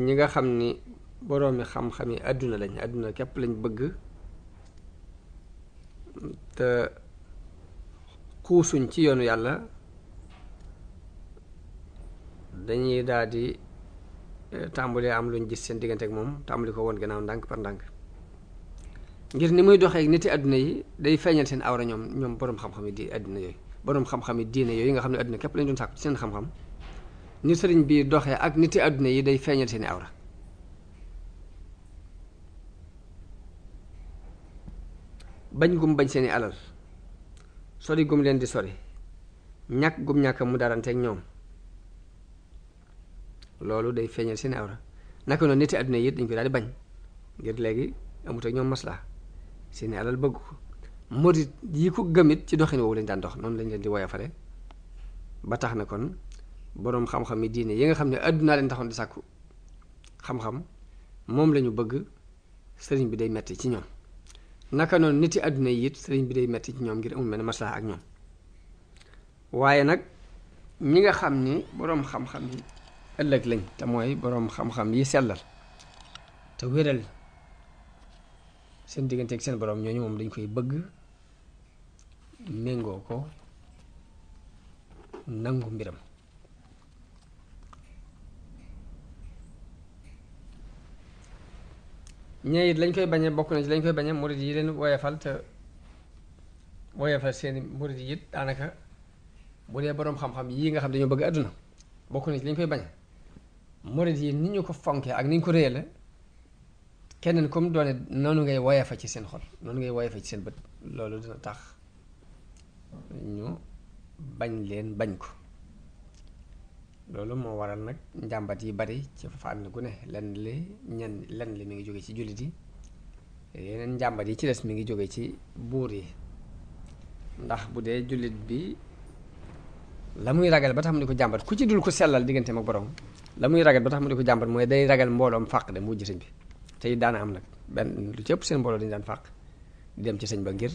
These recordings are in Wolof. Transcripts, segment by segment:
ñi nga xam ni boroomi xam-xam yi àdduna lañ àdduna képp lañ bëgg te xuusuñ ci yoonu yàlla dañuy daal di tàmbalee am luñ gis seen diggante ak moom tàmbali ko woon gannaaw ndànk par ndànk ngir ni muy doxee ak niti àdduna yi day feeñal seen awra ñoom boroom xam-xam yi di àdduna yooyu boroom xam-xam yi diine yooyu nga xam ne àdduna képp lañ doon sàkku ci seen xam-xam ni sëriñ bi doxee ak niti àdduna yi day feeñal seeni awra bañ gum bañ seeni alal sori gum leen di sori ñàkk gum ñàkk mu daranteeg ñoom loolu day feeñal seeni awra naka noonu niti àdduna yi it dañ koy daal di bañ ngir léegi amut ak ñoom maslaa seeni alal bëgg ko murit yi ko gëmit ci doxin woowu lañ daan dox noonu lañ leen di woyofale ba tax na kon boroom xam-xam yi diine yi nga xam ne àdduna leen taxoon di sàkku xam-xam moom lañu bëgg sëriñ bi day metti ci ñoom naka noonu niti àdduna yi it sëriñ bi day metti ci ñoom ngir amul mel ne maslaa ak ñoom waaye nag ñi nga xam ni boroom xam-xam yi ëllëg lañ te mooy boroom xam-xam yi sellal te wéral seen diggante ak seen boroom ñooñu moom dañ koy bëgg méngoo ko nangu mbiram ñee it lañ koy bañee bokk na ci lañ koy bañee murid yi leen woyefal te woyefal seeni murid yi it daanaka bu dee boroom xam-xam yii nga xam dañoo bëgg àdduna bokk na ci lañ koy bañee murid yi ni ñu ko fonkee ak ni ñu ko réyale keneen comme doone noonu ngay woyefa ci seen xol noonu ngay woyefa ci seen bët loolu dina tax ñu bañ leen bañ ko loolu moo waral nag njàmbat yi bari ci fànn gu ne lenn li mi ngi jóge ci jullit yi yeneen njàmbat yi ci des mi ngi jóge ci buur yi ndax bu dee jullit bi la muy ragal ba tax mu di ko jàmbat ku ci dul ko sellal digganteem ak borom la muy ragal ba tax mu di ko jàmbat mooy day ragal mbooloom fàq dem wujj sëñ bi te it daana am nag benn lu ci ëpp seen mbooloo dañu daan fàq di dem ci sëñ ba ngir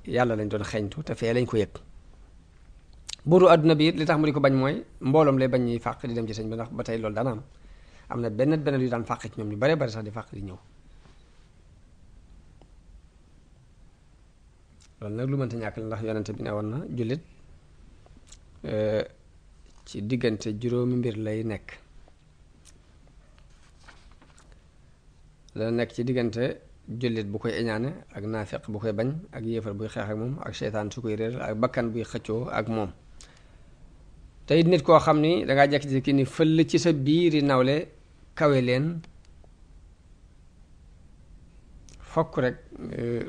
yàlla lañ doon xeeñtu te fee lañ ko yëg buuru àdduna bi it li tax mu di ko bañ mooy mbooloom lay bañ ñuy fàq di dem ci sëñ bi ndax ba tey loolu daana am na benn yu daan fàq ci ñoom ñu bare bari sax di fàq di ñëw loolu nag lu mënta ñàkk la ndax yonente bi ne woon na jullit ci diggante juróomi mbir lay nekk dana nekk ci diggante jullit bu koy iñaane ak naafeq bu koy bañ ak yéefar buy xeex ak moom ak seytaan su koy réer ak bakkan buy xëccoo ak moom te it nit koo xam ni dangaa jekki-jekki ni fëll ci sa biiri nawle kawe leen fokk rek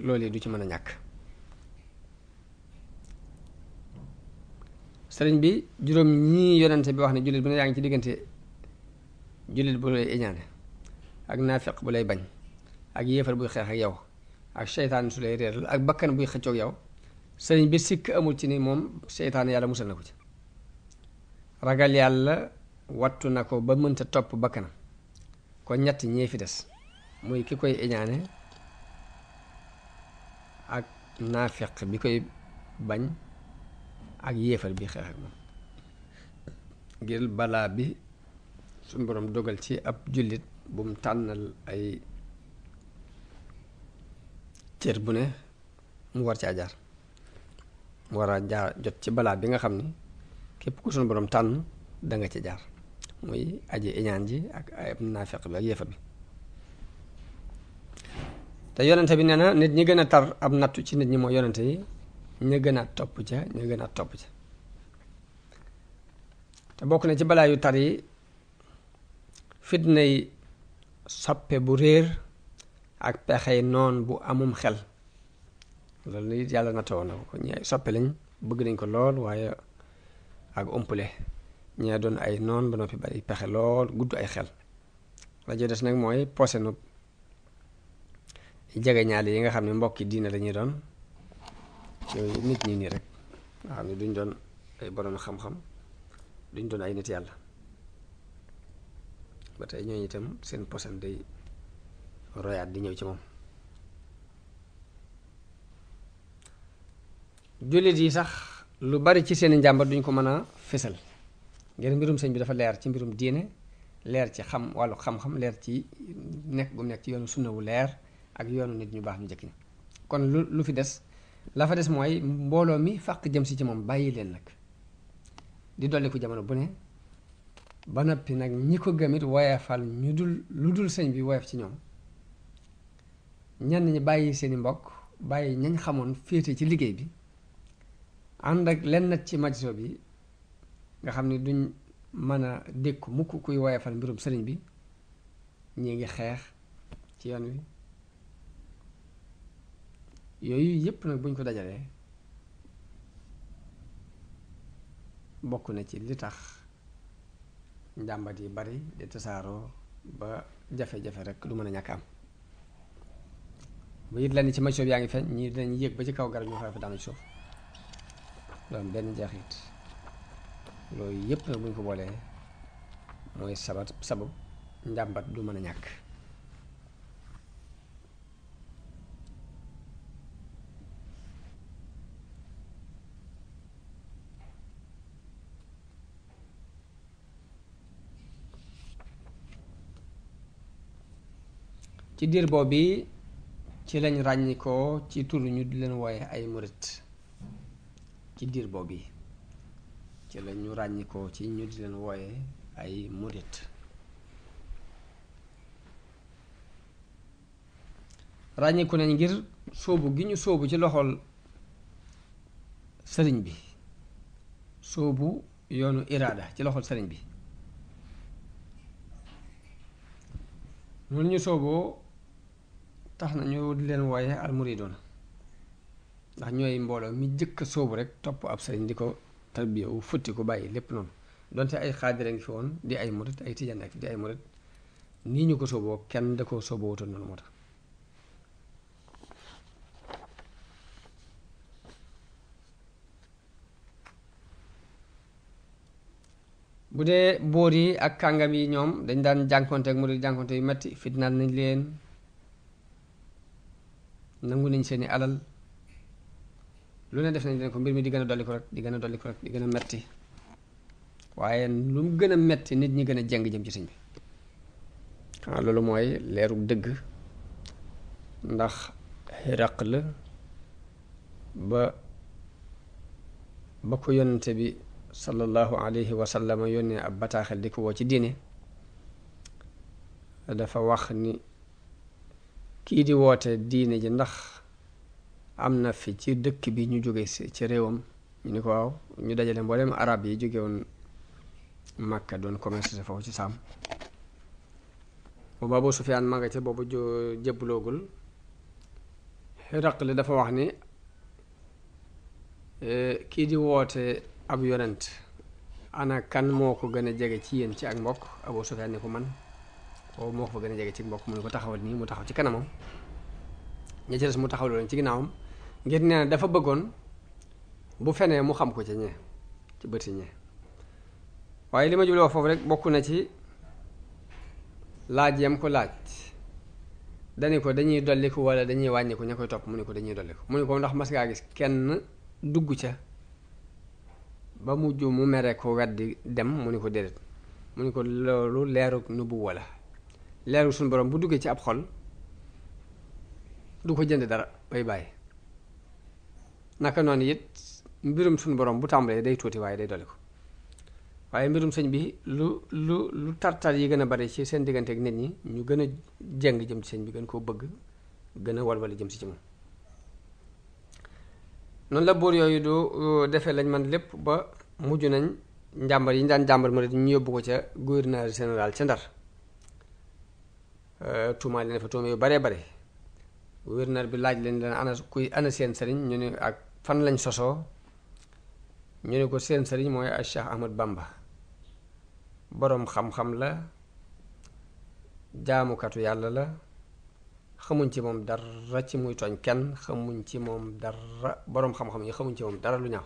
loolu yi du ci mën a ñàkk sëriñ bi juróom ñii yonente bi wax ne jullit bu ne yaa ngi ci diggante jullit bu lay iñaane ak naafeq bu lay bañ ak yéefar buy xeex ak yow ak seytaan su lay réeral ak bakkan buy xëccoog yow sëriñ bi sikk amul ci ni moom seytaan yàlla musal na ko ci ragal yàlla wattu na ko ba mënta topp bakkanam kon ñett ñee fi des muy ki koy iñaane ak naafeq bi koy bañ ak yéefar bi xeex ak moom ngir balaa bi suñu boroom dogal ci ab jullit bu mu tànnal ay cër bu ne mu war caa jaar mu war a jaar jot ci balaa bi nga xam ni képp ku suñu boroom tànn da nga ci jaar muy aji iñaan ji ak ay naafeq bi ak yéefar bi te yonente bi nee na nit ñi gën a tar ab nattu ci nit ñi mooy yonente yi ña gën a topp ca ña gën a topp ca te bokk na ci balaa yu tar yi fitnay soppe bu réer ak pexey noon bu amum xel loolu it yàlla nattoo na ko ñi ay soppe lañ bëgg nañ ko lool waaye ak umpule ñee doon ay noon ba noppi bari pexe lool gudd ay xel la ci des nag mooy posenu jege ñaale yi nga xam ne mbokki diine la ñuy doon yooyu nit ñi nii rek nga xam ne duñ doon ay borom xam-xam duñ doon ay nit yàlla ba tey ñooñu itam seen posen day royaat di ñëw ci moom jullit yi sax lu bari ci seeni njàmbat duñ ko mën a fésal ngir mbirum sëñ bi dafa leer ci mbirum diine leer ci xam wàllu xam-xam leer ci nekk gu nekk ci yoonu sunna wu leer ak yoonu nit ñu baax ñu jëkk ñi kon lu fi des la fa des mooy mbooloo mi fàq jëm si ci moom bàyyi leen nag di dolli ko jamono bu ne ba noppi nag ñi ko gëmit woyefal ñu dul lu dul sëñ bi woyef ci ñoom ñenn ñi bàyyi seeni mbokk bàyyi ñañ xamoon féete ci liggéey bi ànd ak lenn nag ci majso bi nga xam ne duñ mën a dékku mukk kuy woyefal mbirum sëriñ bi ñi ngi xeex ci yoon wi yooyu yépp nag buñ ko dajalee bokk na ci li tax njàmbat yi bari di tasaaroo ba jafe-jafe rek du mën a ñàkk am bu it lenn ci majso bi yaa ngi feeñ ñii dinañ yéeg ba ci kaw garab ñu fa daanu ci suuf doon benn jeexit loolu yépp nag buñ ko boolee mooy sabab njàmbat du mën a ñàkk ci diir boobu ci lañ ràññikoo ci tur ñu di leen wooye ay murit ci diir boobu ci lañu ràññikoo ci ñu di leen wooye ay murit ràññiku nañ ngir sóobu gi ñu sóobu ci loxol sëriñ bi sóobu yoonu iraada ci loxol sëriñ bi noonu ñu sóoboo tax na ñu di leen wooye almuridoon ndax ñooy mbooloo mi jëkk a sóobu rek topp ab sëriñ di ko tarbiya wu futti ko bàyyi lépp noonu donte ay xaadira ngi fi woon di ay murit ay tijaan ak di ay murit nii ñu ko sóoboo kenn da ko sóoboo wutoon noonu moo tax bu dee bóor yi ak kàngam yi ñoom dañ daan jànkonte ak murit jànkonte yu metti fitnaal nañ leen nangu nañ seeni alal lu ne def nañ leen ko mbir mi di gën a dolli ko rek di gën a dolli ko rek di gën a metti waaye lu mu gën a metti nit ñi gën a jeng jëm ci sëñ bi xanaa loolu mooy leeru dëgg ndax xiraq la ba ko yonente bi sallallahu alayhi wa sallam yónnee ab bataaxel di ko woo ci diine dafa wax ni kii di woote diine ji ndax am na fi ci dëkk bi ñu jóge ci réewam ñu ni ko waaw ñu dajale mboolem arab yi jóge woon Makka doon commerce foofu ci Saam boobu Abu Sufyaan ma nga ca boobu jébbuloogul Hiraql dafa wax ni kii di woote ab yonent ana kan moo ko gën a jege ci yéen ci ak mbokk Abu Sufyaan ni ko man boobu moo ko fa gën a jege ci mbokk mu ne ko taxawal nii mu taxaw ci kanamam ña ci des mu taxaw loolu ci ginnaawam ngir nee na dafa bëggoon bu fenee mu xam ko ci ñee ci bëti ñee waaye li ma jubloo foofu rek bokk na ci laaj yam ko laaj dani ko dañuy dolliku wala dañuy wàññiku ña koy topp mu ne ko dañuy dolliku mu ne ko ndax mas ngaa gis kenn dugg ca ba mujj mu mere ko weddi dem mu ne ko déedéet mu ne ko loolu leeru nubuwa la leeru suñu borom bu duggee ci ab xol du ko jënd dara bay bàyyi naka noonu it mbirum suñu borom bu tàmbalee day tuuti waaye day dolli ko waaye mbirum sëñ bi lu tartar yi gën a bari ci seen diggante ak nit ñi ñu gën a jeng jëm ci sëñ bi gën koo bëgg gën a walwali jëm si ci moom noonu la buur yooyu du defee lañ man lépp ba mujj nañ njàmbar yi ñu daan jàmbar ma ñu yóbbu ko ca gouverneur général ca Ndar tuumaa leen fa tuuma yu baree bare gouverneur bi laaj leen ana seen sëriñ ñu ne ak fan lañ sosoo ñu ne ko seen sëriñ mooy ay Cheikh Ahmad Bamba boroom xam-xam la jaamukatu yàlla la xamuñ ci moom dara ci muy tooñ kenn xamuñ ci moom dara boroom xam-xam yi xamuñ ci moom dara lu ñaaw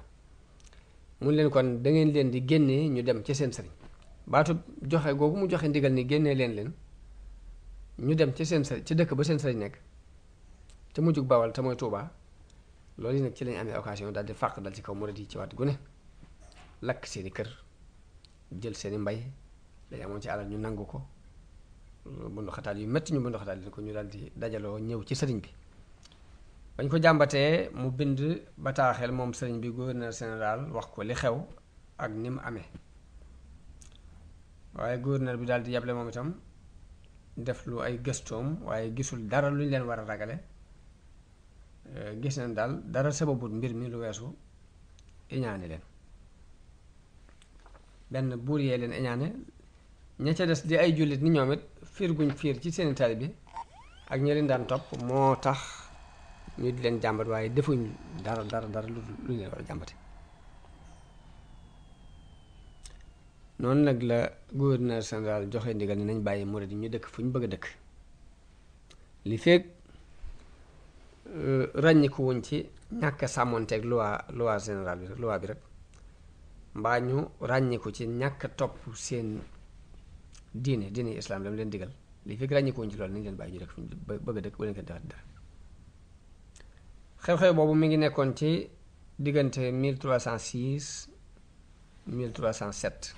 mun leen kon da ngeen leen di génnee ñu dem ci seen sëriñ baatu joxe googu mu joxe ndigal ni génnee leen ñu dem ci seen sëriñ ci dëkk ba seen sëriñ nekk te mujjug Bawal te mooy Tuubaa loolu yi nag ci lañ amee occasion daal di fàq dal ci kaw murid yi ci waat gu ne lakk seeni kër jël seeni mbay dañ amoon ci alal ñu nangu ko bundu xataal yu metti ñu bundu xataal leen ko ñu daal di dajaloo ñëw ci sëriñ bi bañ ko jàmbatee mu bind bataaxel moom sëriñ bi gouverneur général wax ko li xew ak ni mu amee waaye gouverneur bi daal di yable moom itam def lu ay gëstoom waaye gisul dara lu ñu leen war a ragale gis nañ daal dara sababut mbir mi lu weesu iñaane leen benn buur yee leen iñaane ña ca des di ay jullit ni ñoom it fiir guñ fiir ci seeni taalibe bi ak ñi leen daan topp moo tax ñu di leen jàmbat waaye defuñ dara lu ñu leen war a jàmbate noonu nag la gouverneur général joxe ndigal ni nañ bàyyi murid yi ñu dëkk fu ñu bëgg a dëkk li fekk ràññiku wuñ ci ñàkk a sàmmoonteeg loi général bi rek loi bi rek mbaa ñu ràññiku ci ñàkk a topp seen diine islam dama leen digal li fekk ràññiku wuñ ci loolu nañ leen bàyyi ñu dëkk fu ñu bëgg a dëkk bu leen ko defat dara xew-xew boobu mi ngi nekkoon ci diggante 1306 1307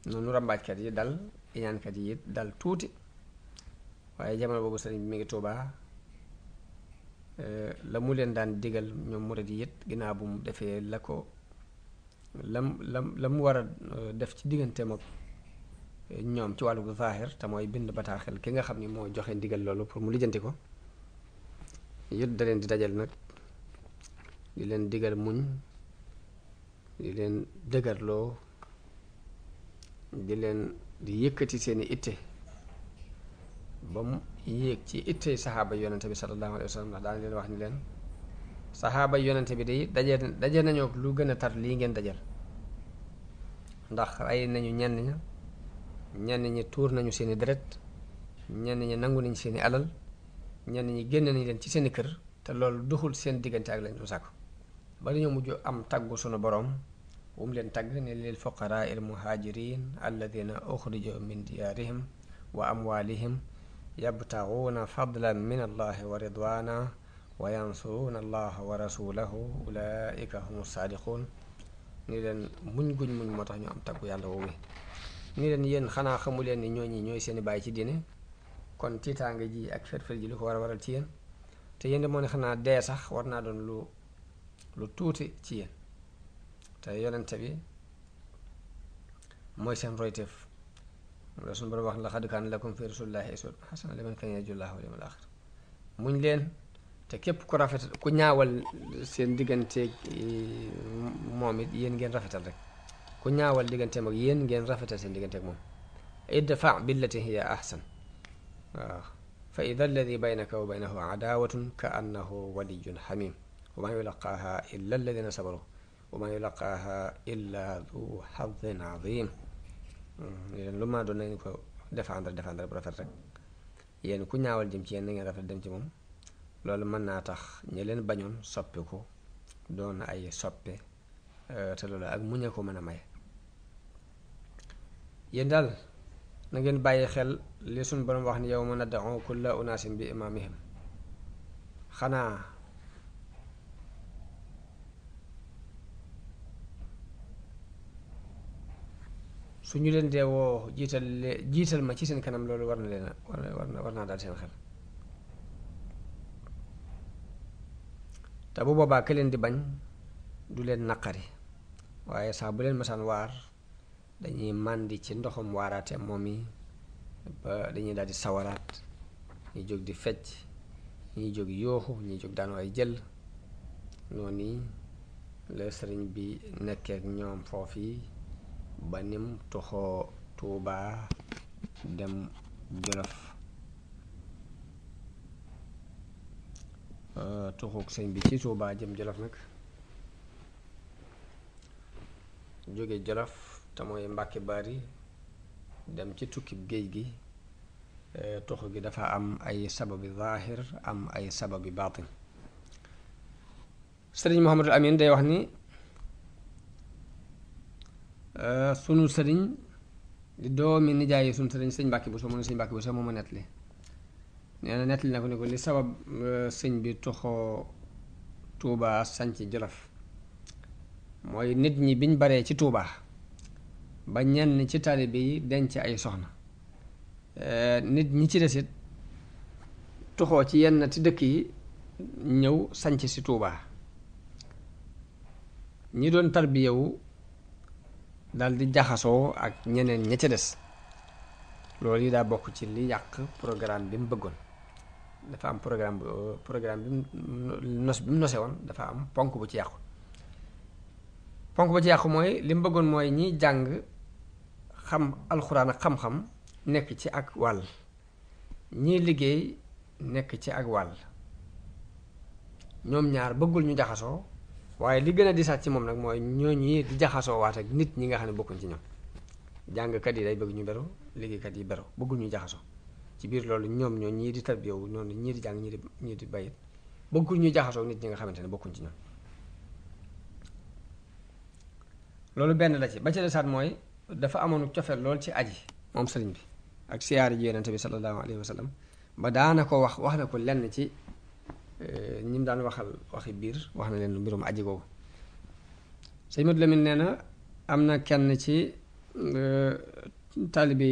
noonu rambaajkat yi dal iñaankat yi it dal tuuti waaye jamono boobu sëriñ bi mi ngi Tuubaa la mu leen daan digal ñoom murid yi it ginnaaw bu mu defee la ko la mu war a def ci digganteem ak ñoom ci wàllu zaahir te mooy bind bataaxel ki nga xam ni moo joxe ndigal loolu pour mu lijjanti ko it da leen di dajal nag di leen digal muñ di leen dëgërloo di leen di yëkkati seeni itte ba mu yéeg ci itte saxaaba yonente bi sallallahu alayhi wa sallam ndax daana leen wax ni leen saxaaba yonente bi day daje nañoo lu gën a tar lii ngeen dajal ndax rey nañu ñenn ñi tuur nañu seeni deret ñenn ñi nangu nañu seeni alal ñenn ñi génn nañu leen ci seeni kër te loolu duxul seen diggante ak lañ du sàkku ba dañoo mujj am taggu sunu boroom bu mu leen tagg ne lil fuqaraa il muhajirin alladina uxrijoo min diyaarihim wa amwalihim yabtaxuuna fadlan min allahi wa ridwana wa yansuruuna allaha wa rasulahu ulaika humu saadiquun ni leen muñ guñ muñ moo tax ñu am taggu yàlla woowu ni leen yéen xanaa xamu leen ni ñooy seeni bàyyi ci diine kon tiitaange ji ak fer-fer ji lu ko war a waral ci yéen te yéen de moo ne xanaa dee sax war naa doon lu tuuti ci yéen te yonente bi mooy seen royteef moom la suñu borom wax laqad kaana lakum fi rasulillahi uswatun hasana liman kaana yarju llaaha wal yawmal aaxir muñ leen te képp ku rafet ku ñaawal seen digganteeg moom it yéen ngeen rafetal rek ku ñaawal digganteem ak yéen ngeen rafetal seen digganteeg moom idfa billati hiya ahsan waaw fa ida alladi baynaka wa baynahu adaawatun ka annahu waliyun xamim wa maa yulaqaaha illa alladina sabaru wa maa yulaqaaha illa du xadin azim leen lu maa doon nañu ko défendre bu rafet rek yéen ku ñaawal jëm ci yéen na ngeen rafet dem ci moom loolu mën naa tax ñi leen bañoon soppiku doon ay soppe te loolu ak muñe ko mën a may yéen daal na ngeen bàyyi xel li suñ borom wax ni yawma nad'u kulla unaasin bi imaamihim xanaa su ñu leen dee woo jiital ma ci seen kanam loolu war na leen war naa daal seen xel te bu boobaa ke leen di bañ du leen naqari waaye saa bu leen masaan waar dañuy màndi ci ndoxum waaraate moom yi ba dañuy daal di sawaraat ñuy jóg di fecc ñuy jóg yooxu ñuy jóg daanu ay jël noonu la sëriñ bi nekkee ak ñoom foofu ba nim toxoo Tuubaa dem Jolof tuxuk sëñ bi ci Tuubaa jëm Jolof nag jóge Jolof te mooy Mbàkke Bari dem ci tukkib géej gi tuxu gi dafa am ay sababi zaahir am ay sababi baatin sëriñ Muhammadul Amin day wax ni sunu sëriñ di doomi nijaay yi sunu sëriñ sëñ Mbàkke Buso mu ne sëñ Mbàkke Buso moo ma nettali nee na nettali na ko ni ko li sabab sëñ bi toxoo Tuubaa sanc Jolof mooy nit ñi biñ baree ci Tuubaa ba ñenn ci taalibe yi denc ay soxna nit ñi ci desit tuxoo ci yenn ci dëkk yi ñëw sanc si Tuubaa ñi doon tarbiyewu dal di jaxasoo ak ñeneen ña ca des loolu yi daa bokk ci li yàq programme bi mu bëggoon dafa am programme bi mu nose woon dafa am ponk bu ci yàqu ponk bu ci yàqu mooy li mu bëggoon mooy ñi jàng xam alxuraan ak xam-xam nekk ci ak wàll ñii liggéey nekk ci ak wàll ñoom ñaar bëggul ñu jaxasoo waaye li gën a disaat ci moom nag mooy ñooñu di jaxasoo waat ak nit ñi nga xam ne bokkuñ ci ñoom jàngkat yi day bëgg ñu beru liggéeykat yi beru bëggul ñu jaxasoo ci biir loolu ñoom ñoo ñii di tarbiyewu noonu ñii di jàng ñii di bayit bëggul ñu jaxasoo nit ñi nga xamante ne bokkuñ ci ñoom loolu benn la ci ba ca desaat mooy dafa amoon cofeel lool ci aji moom sëriñ bi ak siyaari ji yonente bi sallallahu alayhi wa sallam ba daana ko wax na ko lenn ci ñi mu daan waxal waxi biir wax na leen mbirum aji googu sëñ Modou Lamine nee na am na kenn ci taalibi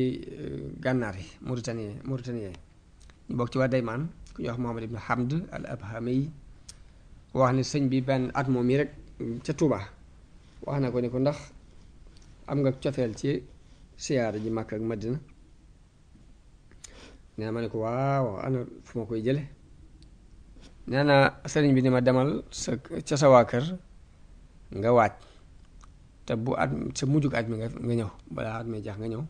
gànnaar yi Mauritanie ñu bokk ci waa Daymaan ku ñuy wax Muhammad ibn Hamd al Abhami wax ni sëñ bi benn at moom yi rek ca Touba wax na ko ni ko ndax am nga cofeel ci siyaara ji Makka ak Madina nee na ma ne ko waaw ana fu ma koy jële nee na sëriñ bi ni ma demal ca sa waa kër nga waaj te bu at sa mujjug at mi nga ñëw balaa at mi jeex nga ñëw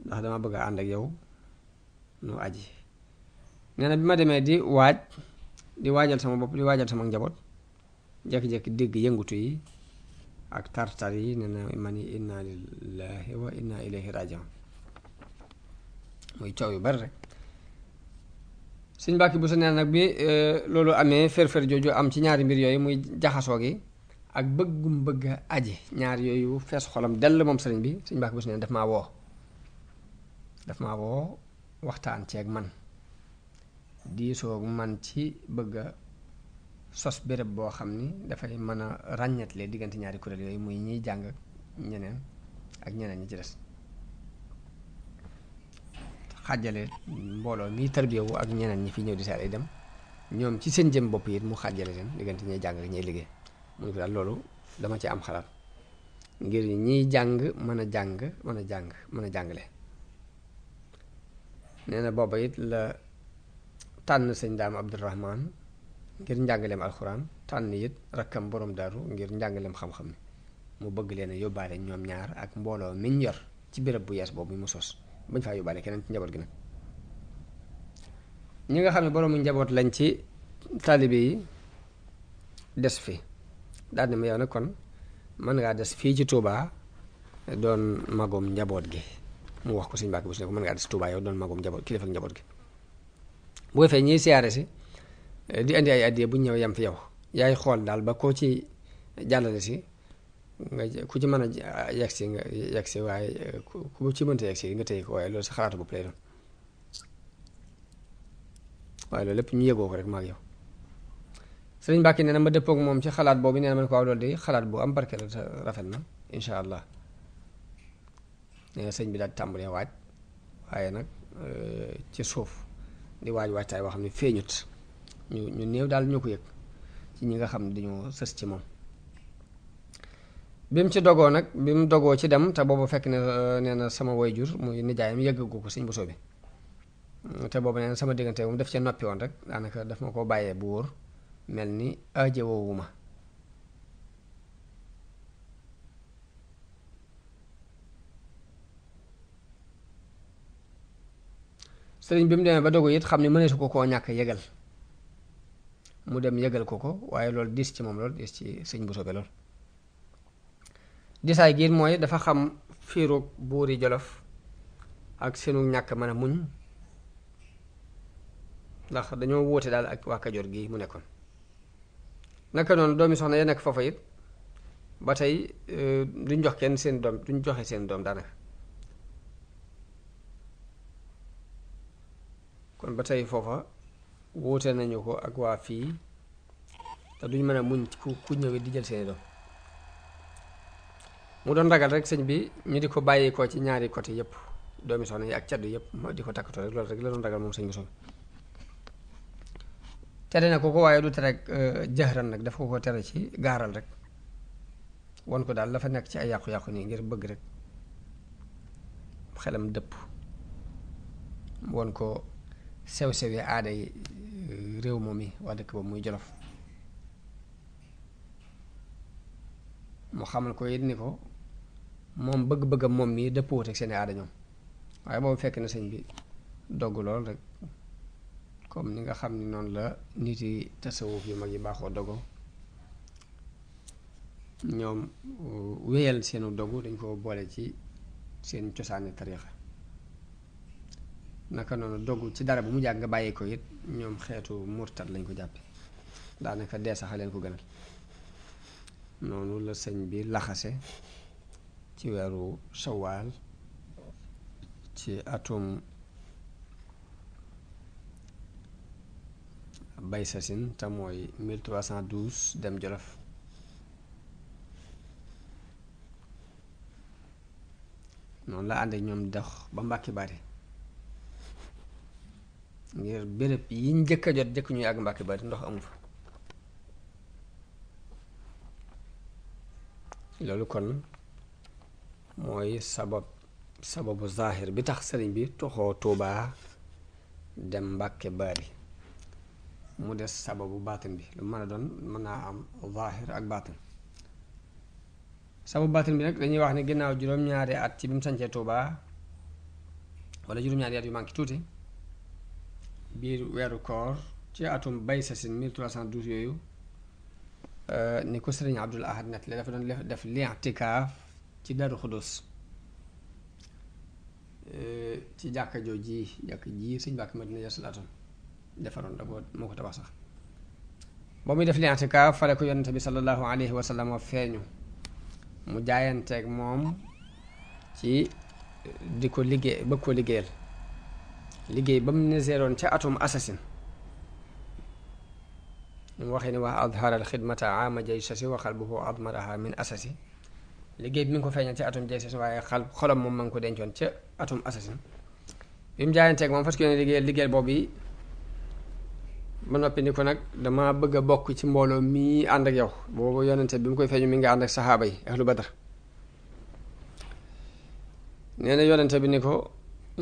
ndax dama bëgg a ànd ak yow nu aji nee na bi ma demee di waajal sama bopp di waajal sama njaboot jekki-jekki dégg yëngutu yi ak tartar yi nee na ma ni inna lillahi wa inna ilayhi rajiun muy coow yu bari rek Sëñ Mbàkke Buso nee nag bi loolu amee fër-fër jooju am ci ñaari mbir yooyu muy jaxasoo gi ak bëggum bëgg aji ñaar yooyu fees xolam dell moom sëriñ bi Sëñ Mbàkke Buso nee daf maa woo waxtaan ceeg man diisoo man ci bëgg a sos béréb boo xam ni dafay mën a ràññatle diggante ñaari kuréel yooyu muy ñiy jàng ñeneen ak ñeneen ñi ci des xàjjale mbooloo mi tarbiyewu ak ñeneen ñi fi ñëw di saare dem ñoom ci seen jëm bopp yi mu xàjjale leen diggante ñiy jàng ak ñiy liggéey mu ne ko daal loolu dama ci am xalaat ngir ñiy jàng mën a jàngale nee na booba it la tànn sëñ Daam Abdourahman ngir njàngaleem alxuraan tànn it rakkam borom daaru ngir njàngaleem xam-xam mu bëgg leen a yóbbaale ñoom ñaar ak mbooloo miñ yor ci béréb bu yees boobu mu sos bañ faa yóbbaale keneen ci njaboot gi nag ñi nga xam ne boroomu njaboot lañ ci taalibe yi des fi daal ne ma yow nag kon mën ngaa des fii ci Touba doon magum njaboot gi mu wax ko Sëñ Mbàkke Buso ne ko mën ngaa des Touba yow doon magum njaboot kilifa ak njaboot gi bu defee ñiy siyaare si di indi ay addiya bu ñëw yem fi yow yaay xool daal ba koo ci jàllale si nga ku ci mën a yegsi nga yegsi waaye ku ci mënta yegsi nga téye ko waaye loolu sa xalaatu bopp lay doon waaye loolu lépp ñu yëgoo ko rek maag yow sëriñ Mbàkke nee na ma dëppook moom ci xalaat boobu nee na man ko waaw loolu de xalaat bu am barke la rafet na insha allah nee na sëñ bi daal tàmbalee waaj waaye nag ci suuf di waajtaay boo xam ne feeñut ñu néew daal ñoo ko yëg ci ñi nga xam ne dañoo sës ci moom bi mu ci dogoo nag bi mu dogoo ci dem te boobu fekk ne nee na sama waajur muy nijaayam yëggagu ko sëñ Buso bi te boobu nee na sama diggante moom daf cee noppi woon rek daanaka daf ma ko bàyyee bu wóor mel ni ajewoowu ma sëriñ bi mu demee ba dogu it xam ne mëneesu ko koo ñàkk yëgal mu dem yëgal ko waaye loolu diis ci moom lool diis ci sëñ Buso bi lool disaay gi mooy dafa xam fiiru buuri Jolof ak seenu ñàkk mën a muñ ndax dañoo wóote daal ak waa Kajoor gi mu nekkoon naka noonu doomi soxna ya nekk foofa it ba tey duñ jox kenn seen doom duñ joxe seen doom daanaka kon ba tey foofa wóote nañu ko ak waa fii te duñ mën a muñ ku ñëwee di jël seeni doom mu doon ragal rek sëñ bi ñu di ko bàyyi ko ci ñaari côté yëpp doomi soxna yi ak caddu yëpp di ko takkatoo rek loolu rek la doon ragal moom sëñ bi soxna tere na ko waaye du tere rek jëxëran nag dafa ko tere ci gaaral rek won ko daal la fa nekk ci ay yàqu-yàqu nii ngir bëgg rek xelam dëpp won ko sew-sewi aada yi réew moom yi waa dëkk boobu muy Jolof mu xamal ko it ni ko moom bëgg-bëggam moom mii dëppwut ak seeni aada ñoom waaye boobu fekk na sëñ bi dogg lool rek comme ni nga xam ni noonu la nit yi tasawuf yu mag yi baaxoo dogo ñoom wéyal seenu dogu dañ ko boole ci seen cosaani tariixa naka noonu dogu ci dara bu mu jàgg nga bàyyi ko it ñoom xeetu murtad lañ ko jàppe daanaka dee sax leen ko gënal noonu la sëñ bi laxase ci weeru shawaal ci atum bay sasin te mooy 1312 dem Jolof noonu la ànd ak ñoom dox ba Mbàkke Bari ngir béréb yi njëkk a jot jëkk ñuy àgg Mbàkke Bari ndox amu fa loolu kon mooy sababu zaahir bi tax sëriñ bi toxoo Tuubaa dem Mbàkke Bari mu des sababu baatin bi lu mën a doon mën naa am zaahir ak baatin sababu baatin bi nag dañuy wax ne ginnaaw juróom-ñaari at ci bi mu sañcee Tuubaa wala juróom-ñaari at yu manqué tuuti biir weeru koor ci atum bay sasin 1312 yooyu ni ko sëriñ Abdul Ahad net la dafa doon def li'tikaaf ci Daaru Xudus ci jàkka ji sëñ Mbàkke Madina yasalaatoon defaroon da moo ko tabax sax ba muy def li'tikaaf fale ko yonente bi sallallahu alayhi wa sallam feeñu mu jaayanteeg moom ci di ko liggéey bëgg ko liggéeyal liggéey ba mu niseeroon ca atum assasine ñu waxee ni wax adhara al xidmata ama jaysasi wa qalbuhu admaraha min asasi liggéey bi mi ngi ko feeñal ci atum jaysasi waaye xolam moom ma ngi ko dencoon ca atum assasine bi mu jaayanteeg moom fas yéene liggéeyal boobu yi ba noppi ni ko nag dama bëgg a bokk ci mbooloo mii ànd ak yow boobu yonente bi mu koy feeñu mi ngi ànd ak saxaaba yi ahlu badar nee na yonente bi ni ko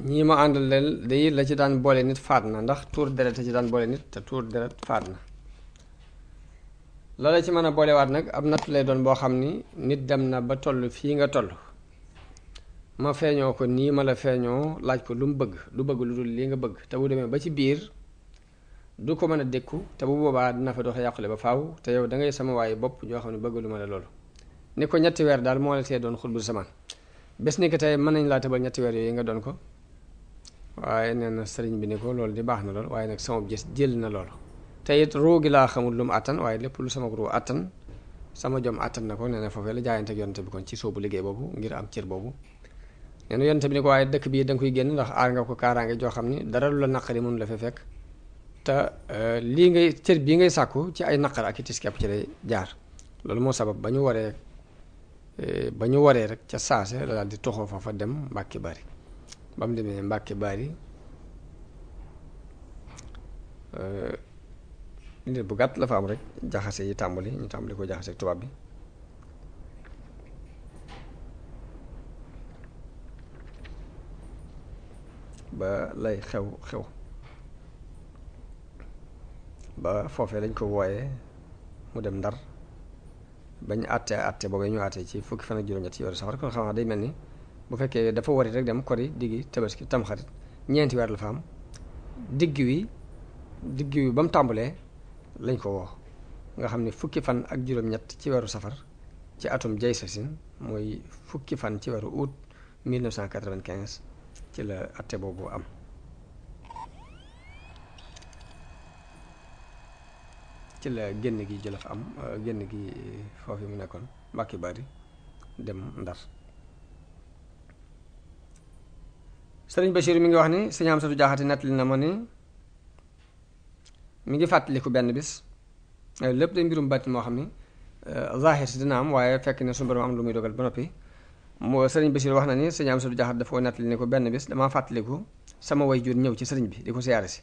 ñii ma àndal leen day la ci daan boole nit faat na ndax tuur deret a ci daan boole nit te tuur deret faat na loola ci mën a boolewaat nag ab nattu lay doon boo xam ni nit dem na ba toll fii nga toll ma feeñoo ko nii ma la feeñoo laaj ko lu mu bëgg lu bëgg lu dul lii nga bëgg te bu demee ba ci biir du ko mën a dékku te bu boobaa dina fa dox yàqule ba faaw te yow da ngay sama waaye bopp ñoo xam ne bëgg lu ma la loolu ni ko ñetti weer daal moo la tee doon xutbu samaan bés ni ko tey mën nañ laa tëbal ñetti weer yooyu nga doon ko waaye nee na sëriñ bi ni ko loolu di baax na lool waaye nag sama gis jël na loolu te it ruu gi laa xamul lu mu àttan waaye lépp lu sama ruu àttan sama jom àttan na ko nee na foofee la jaayante ak yonente bi kon ci soobu liggéey boobu ngir am cër boobu nee na yonente bi ni ko waaye dëkk bii da nga koy génn ndax aar nga ko kaaraange joo xam ni dara lu la naqari mënu la fa fekk te lii ngay cër bii ngay sàkku ci ay naqar ak i tis kepp ci lay jaar loolu moo sabab ba ñu waree rek ca saase la daal di toxoo fa fa dem Mbàkke Bari ba mu demee Mbàkke Bari nit bu gàtt la fa am rek jaxase yi tàmbali ñu tàmbali ko jaxase ak tubaab bi ba lay xew ba foofee lañ ko wooyee mu dem Ndar bañ àtte boobee ñu àtte ci fukki fan ak juróom-ñett ci weeru safar kon xam nga day mel ni bu fekkee dafa wari rek dem kori diggi tabaski tamxarit ñeenti weer la fa am digg wi ba mu tàmbalee lañ ko woo nga xam ne fukki fan ak juróom-ñett ci weeru safar ci atum jay sasin mooy fukki fan ci weeru août 1995 ci la àtte boobu am ci la génn gi Jolof am génn gi foofu mu nekkoon Mbàkke Bari dem Ndar Sëriñ Bachir mi ngi wax ni sëñ Amsatu Jaxate nettali na ma ni mi ngi fàttaliku benn bis lépp day mbirum bàtti moo xam ni zahir si dina am waaye fekk ne suñu borom am lu muy dogal ba noppi moo sëriñ Bachir wax na ni sëñ Amsatu Jaxate dafa ko nettali ne ko benn bis damaa fàttaliku sama waajur ñëw ci sëriñ bi di ko siyaare si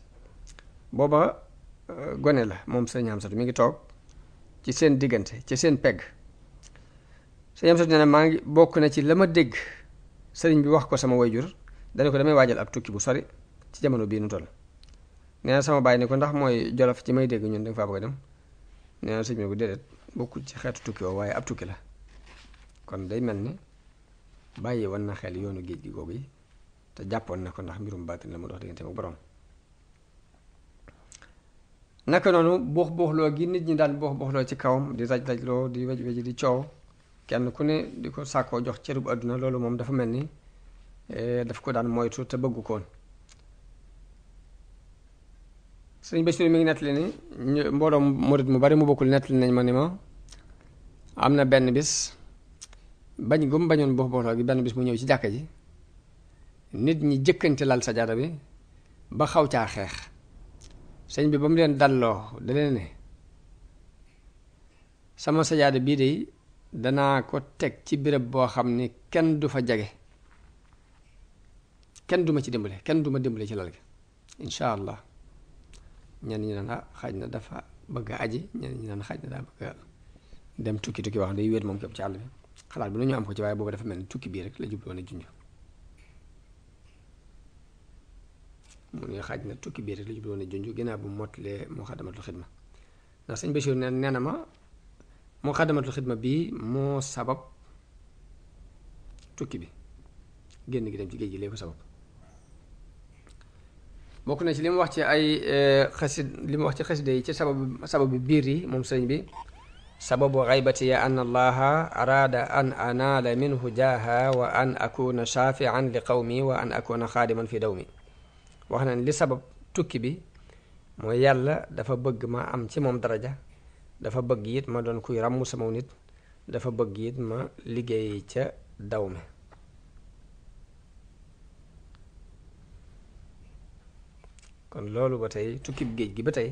booba gone la moom sëñ Amsatu mi ngi toog ci seen diggante ci seen pegg sëñ Amsatu nee na maa ngi bokk na ci la ma dégg sëriñ bi wax ko sama waajur dana ko damay waajal ab tukki bu sori ci jamono bii nu toll nee na sama bàyyi ne ko ndax mooy Jolof ci may dégg ñun da nga faa bëgg a dem nee na sëñ bi ne ko déedéet bokkul ci xeetu tukki woo waaye ab tukki la kon day mel ni bàyyi woon na xel yoonu géej gi googu yi te jàppoon na ko ndax mbirum baatin la mu dox diggante ak borom naka noonu buux buuxloo gi nit ñi daan buux buuxloo ci kawam di raj-rajloo di wej-wej di coow kenn ku ne di ko sàkkoo jox cërub àdduna loolu moom dafa mel ni daf ko daan moytu te bëggu koon sëñ Bachir mi ngi nettali ni mbooloo murit mu bari mu bokkul nettali nañ ma ni ma am na benn bis bañ gum bañoon buux buuxloo gi benn bis mu ñëw ci jàkka ji nit ñi jëkkante lal sajaada bi ba xaw caa xeex sëñ bi ba mu leen dalloo da leen ne sama sajaada bii de danaa ko teg ci béréb boo xam ni kenn du fa jage kenn du ma ci dimbale kenn du ma dimbale ci lal gi incha allah ñenn ñi naan xaaj na dafa bëgg a aji ñenn ñi naan xaaj na daa bëgg a dem tukki wax day wéet moom képp ci àll bi xalaat bi nu ñu am ko ci waaye boobu dafa mel ni tukki bii rek la jubloon a junj mu ne xaaj na tukki bii rek la jubloon a junj ginnaaw bu mottalee Muxaddamatul Xidma ndax sëñ Bachir nee na ma Muxaddamatul Xidma bii moo sabab tukki bi génn gi dem ci géej gi lee ko sabab bokk na ci li mu wax ci ay li mu wax ci xasida yi ci sababu biir yi moom sëriñ bi sababu xaybati ya an allaha araada an anaala minhu jaaha wa an akuna shafian li qawmi wa an akuna xaadiman fi dawmi wax na li sabab tukki bi mooy yàlla dafa bëgg ma am ci moom daraja dafa bëgg it ma doon kuy ràmm sama nit dafa bëgg it ma liggéey ca daw mi kon loolu ba tey tukkib géej gi ba tey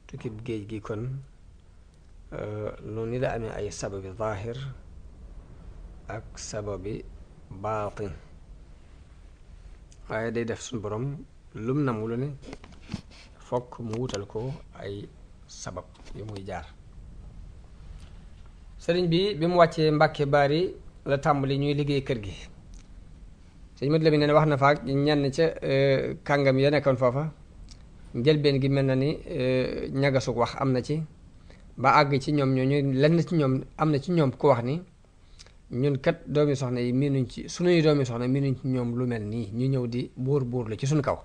tukkib géej gi kon noonu la amee ay sababi zaahir ak sababi baatin waaye day def suñu borom lum namu lu ne fokk mu wutal ko ay sabab yu muy jaar sëriñ bi mu wàccee Mbàkke Baari la tàmbali ñuy liggéey kër gi sëñ Mat Lamin ne wax na faak ñenn ca kàngam ya nekkoon foofa njëlbeen gi mel na ni ñagasug wax am na ci ba àgg ci ñoom ñooñu lenn ci ñoom am na ci ñoom ku wax ni ñun kat doomi soxna yi miinuñ ci sunuy doomi soxna miinuñ ci ñoom lu mel nii ñu ñëw di buur la ci suñ kaw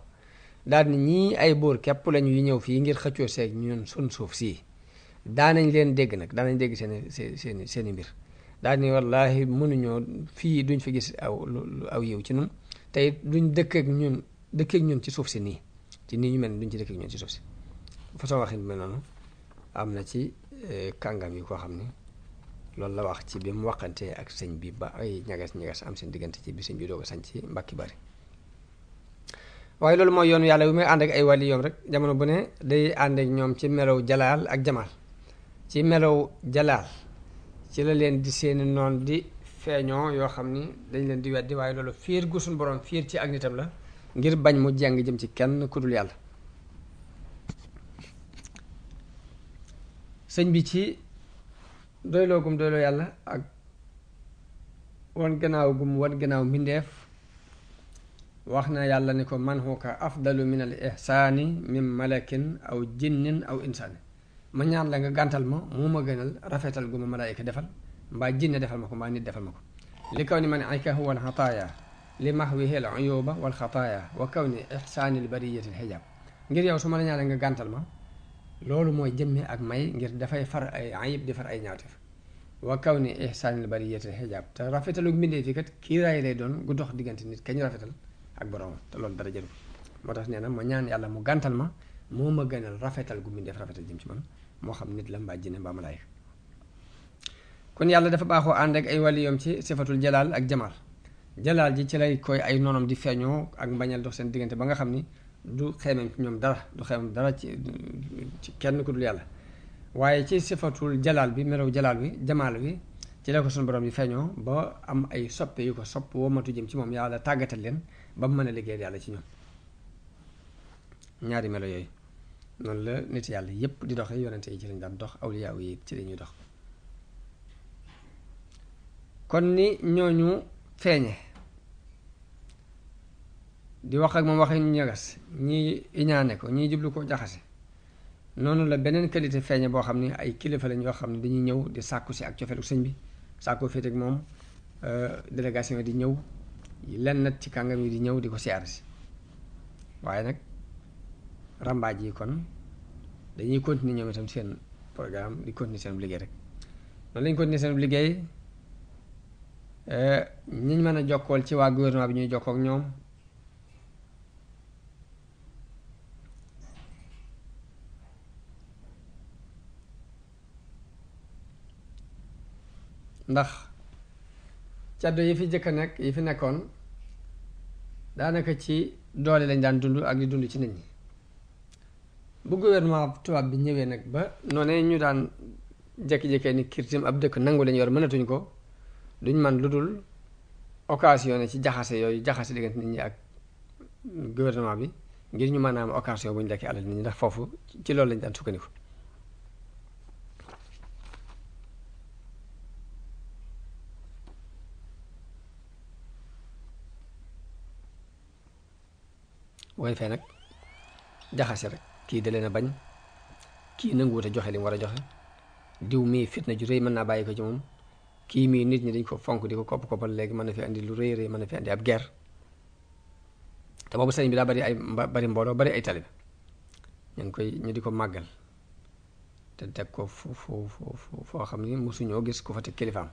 daal ni ñii ay buur képp lañu yu ñëw fii ngir xëccoo seeg ñun suñ suuf sii daanañ leen dégg nag daanañ dégg seeni mbir daal ni wallaahi mënuñoo fii duñ fi gis aw yiw ci nun tey duñ dëkk ak ñun ci suuf si nii ci nii ñu mel ni duñ ci dëkk ak ñun ci suuf si façon waxin mel noonu am na ci kàngam yi koo xam ni loolu la wax ci bi mu waxantee ak sëñ bi ba ay ñagas am seen diggante ci bi sëñ bi doog a sañ ci Mbàkke Bari waaye loolu mooy yoonu yàlla bi muy ànd ak ay wàlli yoom rek jamono bu ne day ànd ak ñoom ci melow jalaal ak jamaal ci melow jalaal ci la leen di seeni noon di feeñoo yoo xam ni dañ leen di weddi waaye loolu fiir gu suñ borom fiir ci ak nitam la ngir bañ mu jàng jëm ci kenn ku dul yàlla sëñ bi ci doyloo gum doyloo yàlla ak wan gannaaw mbindeef wax na yàlla ni ko man huka afdalu min al ihsaani min malakin aw jinnin aw insaani ma ñaan la nga gàntal ma moo ma gënal rafetal gu ma malaayika defal mbaa jinne defal ma ko mbaa nit defal ma ko li kaw ni man ayka huwa al xataaya li mahwihi al uyuba wal xataaya wa kaw ni ihsaani l bariyati al xijaab ngir yow su ma la ñaan la nga gàntal ma loolu mooy jëmme ak may ngir dafay far ay ayib di far ay ñaawteef wa kaw ni ihsaani l bariyati al xijaab te rafetalu mbindee fi kat kiiraay lay doon gu dox diggante nit kañ rafetal ak borom te loolu dara jëru moo tax nee na ma ñaan yàlla mu gàntal ma moo ma gënal rafetal gu mbindeef rafetal jëm ci man moo xam nit la mbaa jinne mbaa malaayika kon yàlla dafa baaxoo ànd ak ay waliyoom ci sifatul jalaal ak jamaal jalaal ji ci lay koy ay noonam di feeñoo ak mbañal dox seen diggante ba nga xam ni du xeemem ci ñoom dara du xeemem dara ci kenn ku dul yàlla waaye ci sifatul jalaal bi melow jalaal wi jamaal wi ci la ko suñu borom yi feeñoo ba am ay soppe yu ko sopp womatu jëm ci moom yàlla tàggatal leen ba mu mën a liggéeyal yàlla ci ñoom ñaari melo yooyu noonu la nit yàlla yépp di doxe yonente yi ci lañ daan dox awliyaa yi ci lañuy dox kon ni ñooñu feeñe di wax ak moom waxee ñu ñagas ñii iñaane ko ñii jublu ko jaxase noonu la beneen qualité feeñe boo xam ne ay kilifa lañ yoo xam ne dañuy ñëw di sàkku si ak cofeelu sëñ bi sàkku féete ak moom délégation di ñëw lenn nag ci kàngam yi di ñëw di ko siyaar si waaye nag rambaaj yi kon dañuy continuer ñoom itam seen programme di continuer seen liggéey rek noonu lañ continuer seen liggéey ñiñ mën a jokkool ci waa gouvernement bi ñuy jokkoo ak ñoom ndax caddo yi fi jëkk a nekk yi fi nekkoon daanaka ci doole lañ daan dund ak di dund ci nit ñi bu gouvernement tubaab bi ñëwee nag ba noonee ñu daan jékki-jékkee ni kirtim ab dëkk nangu lañ yor mënatuñ ko duñ man lu dul occasion ci jaxase yooyu jaxase diggante nit ñi ak gouvernement bi ngir ñu mën a am occasion bu ñu lekkee alal nit ñi ndax foofu ci loolu lañ daan sukkandiku booy fee nag jaxase rek kii da leen a bañ kii nanguwut a joxe li mu war a joxe diw mii fitna ju rëy mën naa bàyyi ko ci moom kii mii nit ñi dañ ko fonk di ko koppal léegi mën na fi andi lu rëy rëy mën na fi andi ab guerre te boobu sëriñ bi daa bari ay bari mbooloo bari ay talib ñu di ko màggal te teg ko foo xam ni mosuñoo gis ku fa teg kilifaam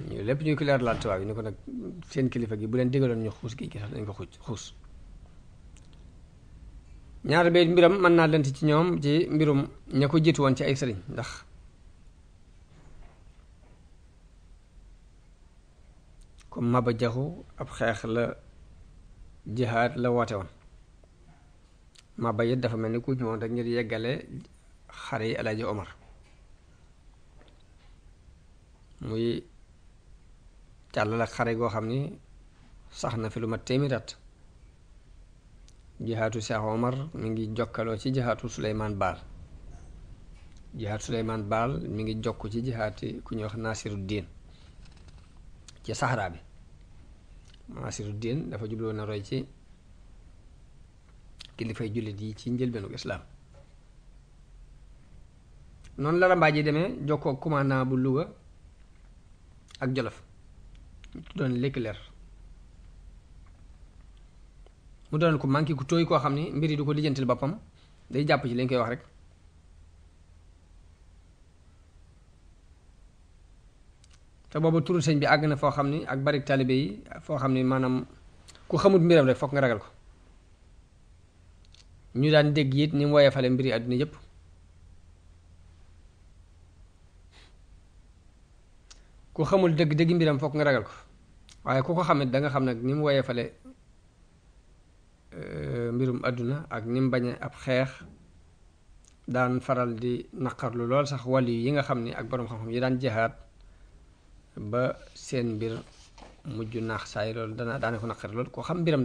ñu lépp ñuy ko leer laal tubaab yi ni ko nag seen kilifa gi bu leen digaloon ñu xuus gi sax dañ ko xuus ñaar bay mbiram mën naa lent ci ñoom ci mbirum ña ko jiitu woon ci ay sëriñ ndax comme Maba Jaxu ab xeex la jihaad la woote woon Maba it dafa mel ni ku ñëwoon rek ngir yeggale xare yi Alaaji Omar muy càll la xare goo xam ni sax na fi lu mat téeméeri at jihaatu Cheikh Omar mi ngi jokkaloo ci jihaatu Suleymaan Baal jihaatu Suleymaan Baal mi ngi jokk ci jihaati ku ñuy wax Nasiruddin ci Sahara bi Nasiruddin dafa jubloo na roy ci kilifay jullit yi ci njëlbeenu islaam noonu la rambaaj yi demee jokkoo commandant bu Louga ak Jolof doon Leclerc mu doon ko manqué ku tooy koo xam ni mbir yi du ko lijjantil boppam day jàpp ci lañ koy wax rek te booba turu sëñ bi àgg na foo xam ni ak bari taalibe yi foo xam ni maanaam ku xamut mbiram rek fokk nga ragal ko ñu daan dégg it ni mu woyefale mbiri àdduna yépp ku xamul dëgg mbiram fokk nga ragal ko waaye ku ko xamit da nga xam nag ni mu woyefale mbirum àdduna ak ni mu bañe ab xeex daan faral di naqarlu lool sax wàll yi nga xam ni ak boroom xam-xam yi daan jihaad ba seen mbir mujj naax saay loolu daana ko naqari lool ko xam mbiram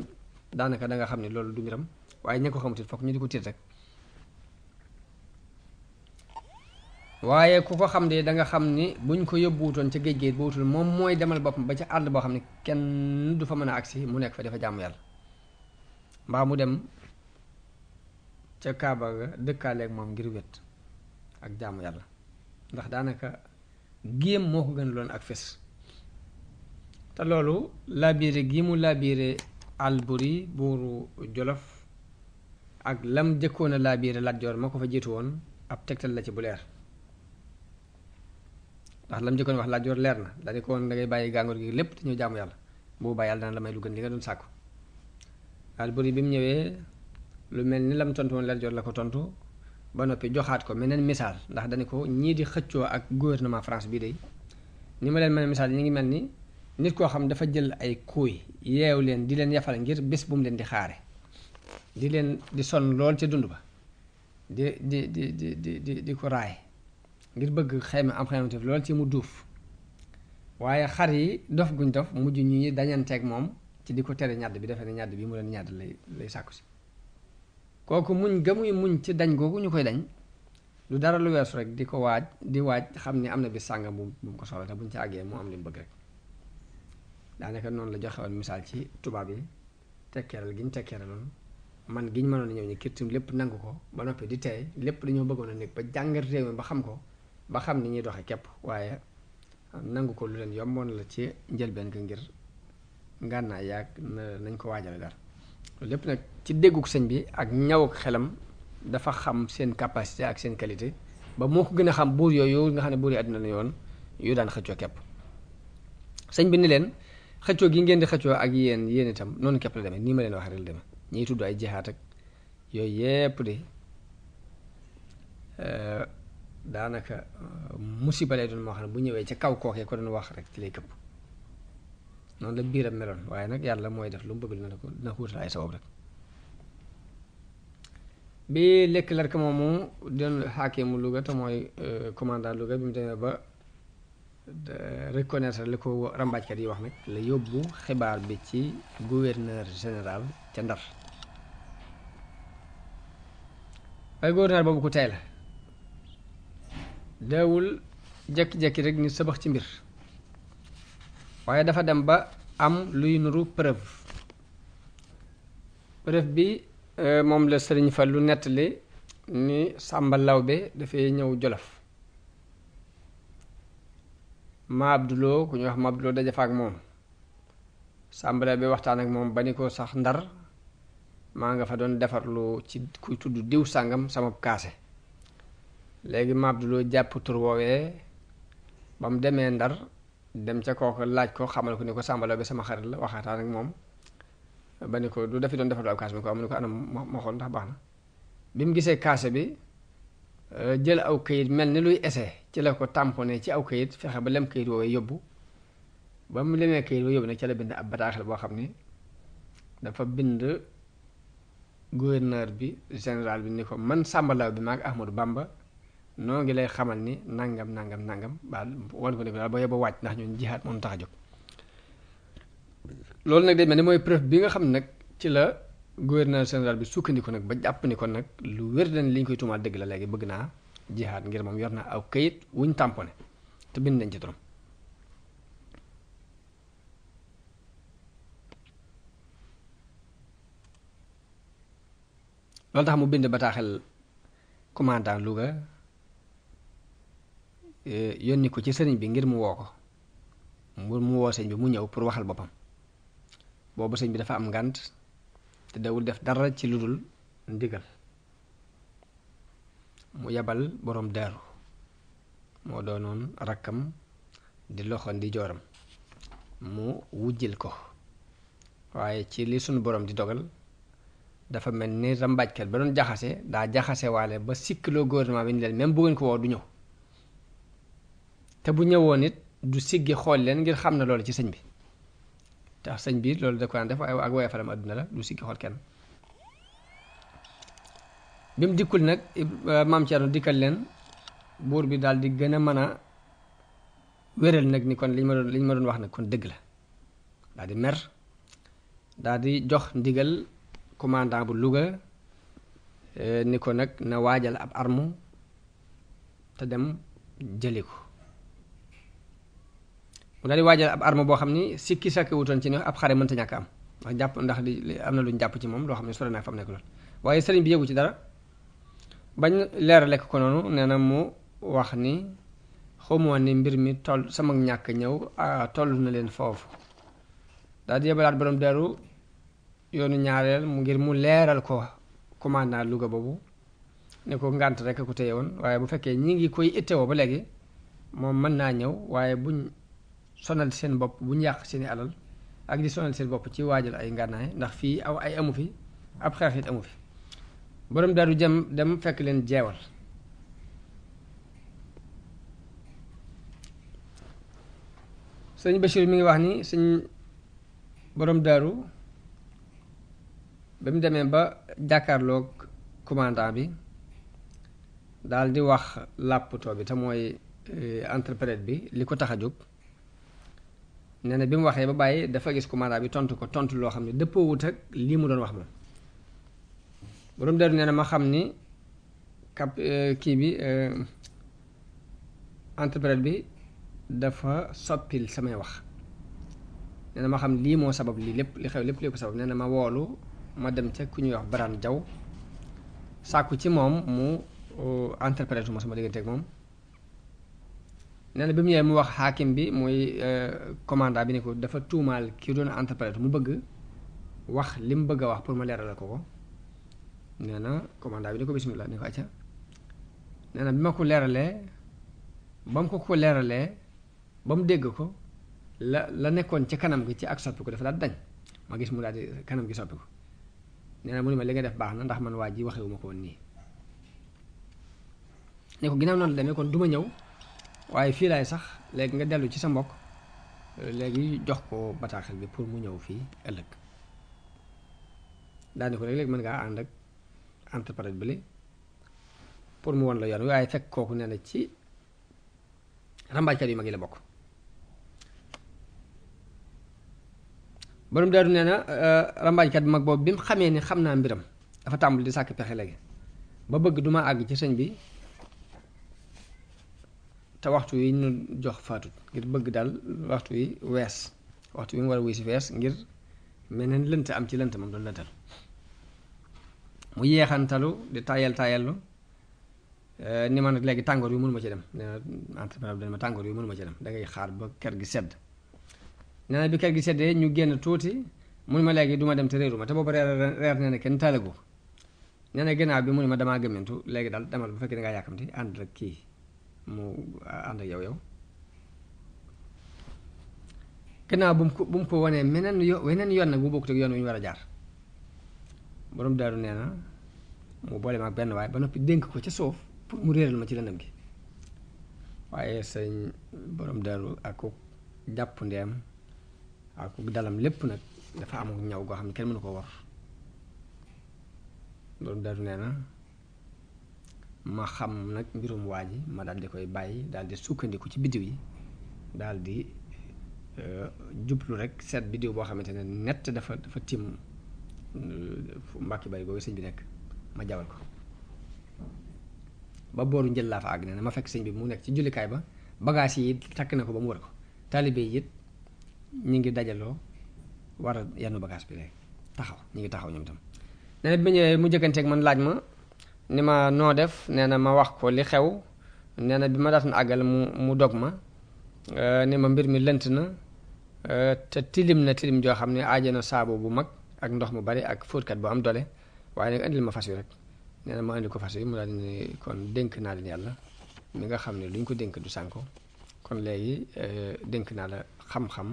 daanaka da nga xam ne loolu du mbiram waaye ña ko xamutit fokk ñu di ko tiit rek waaye ku ko xam de da nga xam ni buñ ko yóbbuwutoon ca géej géej ba wutul moom mooy demal boppam ba ca àll boo xam ne kenn du fa mën a agsi mu nekk fa dafa jàmm yàlla mbaa mu dem ca Kaaba ga dëkkaaleeg moom ngir wét ak jaamu yàlla ndax daanaka géem moo ko gën loon ak fes te loolu laabiire gi mu laabiire Alburi buuru Jolof ak lam jëkkoon a laabiire Lat Joor ma ko fa jiitu woon ab tegtal la ci bu leer ndax lam jëkkoon wax Lat Joor leer na dañu ko woon da ngay bàyyi gàngoor gi lépp te ñëw jaamu yàlla boobaa yàlla dana la may lu gën li nga doon sàkku Alburi bi mu ñëwee lu mel ni lam tontu woon Lat Joor la ko tontu ba noppi joxaat ko meneen misaal ndax dañu ko ñii di xëccoo ak gouvernement France bii day ni ma leen mën a misaal ñi ngi mel ni nit koo xam dafa jël ay kuuy yeew leen di leen yafal ngir bés bu mu leen di xaare di leen di sonn lool ca dund ba di ko raay ngir bëgg xayma am xayma lool ci mu duuf waaye xar yi dof guñ dof mujj ñu dañanteeg moom ci di ko tere ñàdd bi defe ne ñàdd bi mu leen ñàdd lay sàkku si kooku muñ gamuy muñ ci dañ googu ñu koy dañ lu dara lu weesu rek di ko waaj xam ni am na bis sàngam bu mu ko soxla te buñ ci àggee mu am li mu bëgg rek daanaka noonu la joxe woon misaal ci tubaab yi tekkeeral gi ñu tekkeeraloon man gi ñu mënoon a ñëw ni kirtim lépp nangu ko ba noppi di teey lépp dañoo bëggoon a nekk ba jàngat réew mi ba xam ko ba xam ni ñuy doxe képp waaye nangu ko lu leen yomboon la ci njëlbeen ga ngir ngànnaay yaag nañ ko waajale dara loolu lépp nag ci dégguk sëñ bi ak ñawuk xelam dafa xam seen capacité ak seen qualité ba moo ko gën a xam buur yooyu nga xam ne buur yi àddina lañu woon yu daan xëccoo képp sëñ bi ni leen xëccoo gi ngeen di xëccoo ak yéen itam noonu képp la demee nii ma leen wax rek la demee ñiy tudd ay jihaat ak yooyu yépp de daanaka musiba lay doon moo xam ne bu ñëwee ca kaw kookee ko doon wax rek ci lay këpp noonu la biiram meloon waaye nag yàlla mooy def lu mu bëgg dina ko wutal ay sabab rek bi lekk larka moomu doon xaakimu Louga te mooy commandant Louga bi mu demee ba reconnaître li ko rambaajkat yi wax nag la yóbbu xibaar bi ci gouverneur général ca Ndar waaye gouverneur boobu ku tey la daawul jekki-jekki rek ni sëbax ci mbir waaye dafa dem ba am luy nuru preuve bi moom la sëriñ fa lu nettali ni Sàmba Lawbe dafay ñëw Jolof ma Abduloo ku ñuy wax ma Abduloo daje fa ak moom Sàmba Lawbe waxtaan ak moom ba ni ko sax Ndar maa nga fa doon defarlu ci kuy tudd diw sàngam sama kaase léegi ma Abduloo jàpp tur woowee ba mu demee Ndar dem ca kooku laaj ko xamal ko ni ko Sàmba Lawbe sama xarit la waxaataan ak moom ba ni ko du dafi doon defarlu ab kaase bi ko am ni ko anam ma xool ndax baax na bi mu gisee kaase bi jël aw kayit mel ni luy essai ci la ko tamponné ci aw kayit fexe ba lem kayit woowee yóbbu ba mu lemee kayit woowee yóbbu nag ca la bind ab bataaxel boo xam ni dafa bind gouverneur bi général bi ni ko man Sàmba Lawbe bi maag Ahmadou Bamba noo ngi lay xamal ni nangam baal wan ko ni ko daal ba yóbba wàcc ndax ñun jihaat moom tax a jóg loolu nag day mel ni mooy preuve bi nga xam ne nag ci la gouverneur général bi sukkandiku nag ba jàpp ni ko nag lu wér dañ li ñu koy tuumaal dëgg la léegi bëgg naa jihaat ngir moom yor na aw kayit wuñ tamponné te bind nañ ci turam loolu tax mu bind bataaxel commandant Louga yónni ko ci sëriñ bi ngir mu woo ko mu woo sëñ bi mu ñëw pour waxal boppam boobu sëñ bi dafa am ngànt te dawul def dara ci lu dul ndigal mu yabal boroom daaru moo doonoon rakkam di loxo di jooram mu wujjil ko waaye ci li sunu borom di dogal dafa mel ni rambaajkat ba doon jaxase daa jaxase waale ba sikkiloo gouvernement bi ni leen même bu ngeen ko woo du ñëw te bu ñëwoon it du siggi xool leen ngir xam na loolu ci sëñ bi tax sëñ bi loolu da ko daan def waaye ak woye falam àdduna la du siggi xool kenn bi mu dikkul nag maam Thierno dikkal leen buur bi daal di gën a mën a wéral nag ni kon liñ ma doon wax nag kon dëgg la daal di mer daal di jox ndigal commandant bu Louga ni ko nag na waajal ab arme te dem jëli ko mu daal di waajal ab arme boo xam ni sikki sakki wutoon ci ne ab xare mënta ñàkk am ndax am na lu ñu jàpp ci moom loo xam ne sore naa fa mu nekk lool waaye sëriñ bi yëgu ci dara bañ leerale ko noonu nee na mu wax ni xamoon ni mbir mi toll sama ñàkk ñëw toll na leen foofu daal di yebalaat borom deru yoonu ñaareel mu ngir mu leeral ko commandant Louga boobu ne ko ngànt rek ku téye woon waaye bu fekkee ñi ngi koy ittewoo ba léegi moom mën naa ñëw waaye buñ sonal seen bopp buñ yàq seeni alal ak di sonal seen bopp ci waajal ay ngànnaay ndax fii ay amu fi ab xeex it amu fi borom daru dem fekk leen jeewal sëñ Bachir mi ngi wax ni sëñ borom daru ba mu demee ba jàkkaarloog commandant bi daal di wax làpptoo bi te mooy interprète bi li ko tax a jóg nee na bi mu waxee ba bàyyi dafa gis commandant bi tontu ko tontu loo xam ne dëppoowut ak lii mu doon wax moom. borom daru nee na ma xam ni kii bi interprète bi dafa soppil samay wax. nee na ma xam lii moo sabab lii lépp li xew lépp ko sabab nee na ma woolu ma dem ca ku ñuy wax Baraan Jaw sàkku ci moom mu interprète ma sama diggante ak moom. nee na bi mu ñëwee mu wax xaakim bi muy commandant bi ne ko dafa tuumaal ki doon interprète mu bëgg wax li mu bëgg a wax pour ma leeralal ko. nee na commandant bi ne ko bismillah ne ko acca. nee na bi ma ko leeralee ba mu ko leeralee ba mu dégg ko la nekkoon ci kanam gi ci ak soppi ko dafa daal dañ ma gis mu daal di kanam gi soppi ko. nee na mu ne ma li nga def baax na ndax man waa ji waxewu ma ko woon nii. ne ko ginnaaw noonu la demee kon du ma ñëw waaye fii laay sax léegi nga dellu ci sa mbokk léegi jox ko bataaxel bi pour mu ñëw fii ëllëg. daane ko léegi mën ngaa ànd ak interprète bi li pour mu won la yoon waaye fekk kooku nee na ci rambaajkat yu mag yi la bokk. borom daaru nee na rambaajkat bi mag boobu bi mu xamee ni xam naa mbiram dafa tàmbali di sàkk pexe léegi ba bëgg duma àgg ci sëñ bi te waxtu yi ñu jox faatut ngir bëgg daal waxtu yi wees waxtu yi mu war a wuy si wees ngir meneen lënt am ci lënt moom doon lëntal mu yeexantalu di taayallu ni ma nag léegi tàngoor yu mënuma ci dem nee na entrepreneur bi dana ma tàngoor yu mënuma ci dem dangay xaar ba kër gi sedd. nee na bi kër gi seddee ñu génn tuuti mun ma léegi duma dem te réeru ma te boobu reer nee na kenn taalagu. nee na ginnaaw bi mu ne ma damaa gëmmentu léegi daal demal bu fekkee dangaa yàkkamti ànd ak kii mu ànd ak yow gannaaw bu mu ko wanee weneen yoon nag bu bokkut ak yoon wu ñu war a jaar. borom daaru nee na mu boole ma ak benn waaye ba noppi dénk ko ca suuf pour mu réeral ma ci lëndëm gi. waaye sëñ borom daaru ak ku jàpp ndeem ak ku dalam lépp nag dafa am ñaw goo xam ne kenn mënu ko war. borom daaru nee na ma xam nag mbirum waa ji ma daal di koy bàyyi daal di sukkandiku ci biddiw yi daal di jublu rek seet biddiw boo xamante ne nett dafa tiim mbàkki bari googu sëñ bi nekk ma jawal ko ba booru njël laa fa àgg nee na ma fekk sëñ bi mu nekk ci jullikaay ba bagage yi takk na ko ba mu war ko taalibe yi it ñu ngi dajaloo war a yenn bagage bi rek ñu ngi taxaw ñoom tam. nee na bi ma ñëwee mu jëkkanteeg man laaj ma ni ma noo def nee na ma wax ko li xew nee na bi ma daatan àggal mu dog ma ni ma mbir mi lënt na te tilim na tilim joo xam ne aaje na saabu bu mag ak ndox mu bari ak fóotkat bu am doole waaye nag indil ma fas wi rek. nee na ma indi ko fas yi mu daal di ne kon dénk naa leen yàlla mi nga xam ne lu ñu ko dénk du sànko kon léegi dénk naa la xam-xam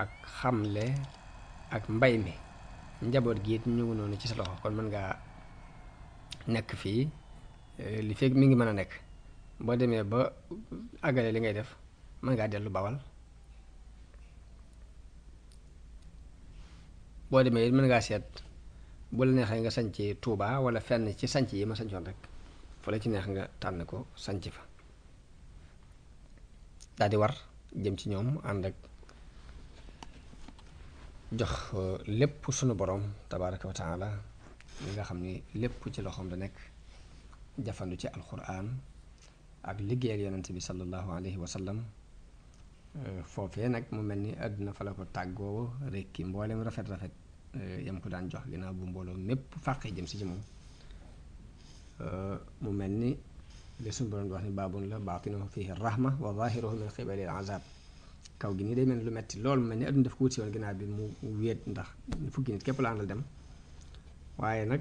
ak xamle ak mbay mi njaboot gi it ñu ngi noonu ci sa loxo kon mën ngaa nekk fii li fekk mi ngi mën a nekk boo demee ba àggale li ngay def mën ngaa dellu Bawal boo demee it mën ngaa seet bu la neexee nga sanc Touba wala fenn ci sanc yi ma sancoon rek fu la ci neex nga tànn ko sanc fa daal di war jëm ci ñoom ànd ak jox lépp sunu borom tabaraka wa taala li nga xam ni lépp ci loxoom la nekk jafandu ci alquran ak liggéeyal yonent bi sallallahu alayhi wa sallam foofee nag mu mel ni àdduna fa la ko tàggoo rekki mboolem rafet yam ko daan jox ginnaaw bu mbooloo mépp fàqee jëm si ci moom mu mel ni li suñu borom di wax ni baabun la baatinuhu fihi rahma wa zahiruhu min qibali al-azab kaw gi nii day mel ni lu metti loolu mu mel ni àdduna daf ko wut si woon ginnaaw bi mu wéet ndax fukki nit képp la àndal dem waaye nag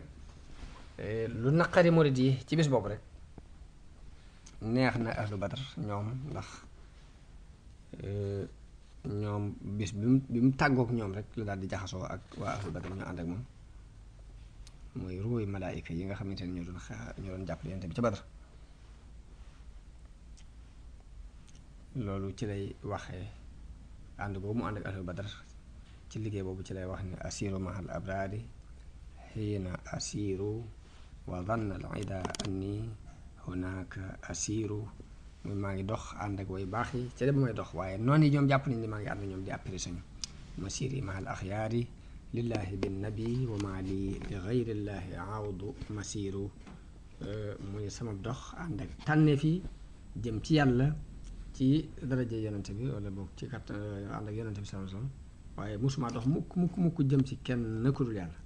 lu naqari murid yi ci bis boobu rek neex na ahlu badar ñoom ndax ñoom bis bi mu tàggook ñoom rek la daal di jaxasoo ak waa ahlu badar ñoo ànd ak moom mooy ruuy malaayika yi nga xamante ne ñoo doon jàppale yonent bi ca badar loolu ci lay waxee ànd boobu mu ànd ak ahlu badar ci liggéey boobu ci lay wax ne asiru mahal abrari xiina asiru wa dhanna al ida anni hunaka asiru muy maa ngi dox ànd ak way baax yi ca de ba may dox waaye noonu yi ñoom jàpp nañ ne maa ngi ànd ñoom di apprécié ñu masiri mahal axyaari lillahi bin nabi wa maa li li gayrillaahi awdu masiru mu ne sama dox ànd ak tànneef yi jëm ci yàlla ci daraja yonente bi wala boog ci kattan ànd ak yonente bi sallallahu alayhi wasallam waaye musuma dox mukk jëm ci kenn ku dul yàlla